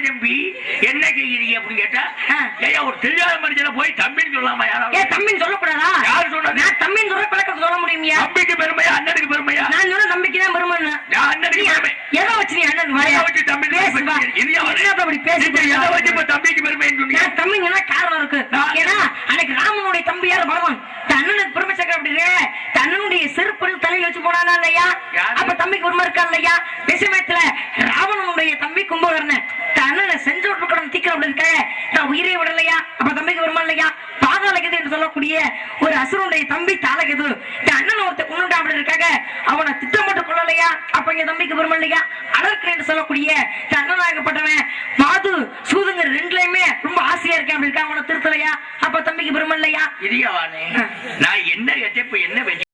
தம்பி என்ன செய்யறீங்க அப்படின்னு கேட்டா, ஏன் ஒரு தெரியாத மனுஷனை போய் தம்பின்னு சொல்லலாமா? யாராவது தம்பின்னு சொல்லக்கூடாதா? யாரு சொன்னது? தம்பின்னு சொல்ற பழக்கத்தை சொல்ல முடியுமியா? தம்பிக்கு பெருமையா அண்ணனுக்கு பெருமையா? நான் சொல்ல தம்பிக்கு தான் பெருமை. அண்ணனுக்கு பெருமை எதை வச்சு நீ அண்ணன் வாயா வச்சு தம்பி அப்படி பேசி எதை வச்சு இப்ப தம்பிக்கு பெருமைன்னு சொன்னீங்க? தம்பிங்கன்னா காரணம் இருக்கு. ஏன்னா அன்னைக்கு ராமனுடைய தம்பி யாரு? பகவான். அண்ணனுக்கு பெருமை சேர்க்க அப்படி தன்னுடைய செருப்பு தலையில் வச்சு போனானா இல்லையா? அப்ப தம்பிக்கு பெருமை இருக்கா இல்லையா? விஷயத்துல ராவணனுடைய தம்பி கும்பகர்ணன் அண்ணனை செஞ்சு விட்டு தீக்கிரம் அப்படி இருக்க நான் உயிரை விடலையா? அப்ப தம்பிக்கு வருமா இல்லையா? பாதாளகது என்று சொல்லக்கூடிய ஒரு அசுரனுடைய தம்பி தாளகது அண்ணன் ஒருத்த கொண்டுட்டா அப்படி இருக்காங்க, அவனை திட்டமிட்டு கொள்ளலையா? அப்ப இங்க தம்பிக்கு வருமா இல்லையா? அழகு என்று சொல்லக்கூடிய அண்ணனாகப்பட்டவன் மாது சூதுங்க ரெண்டுலயுமே ரொம்ப ஆசையா இருக்கேன் அப்படி இருக்கா, அவனை திருத்தலையா? அப்ப தம்பிக்கு வருமா இல்லையா? நான் என்ன என்ன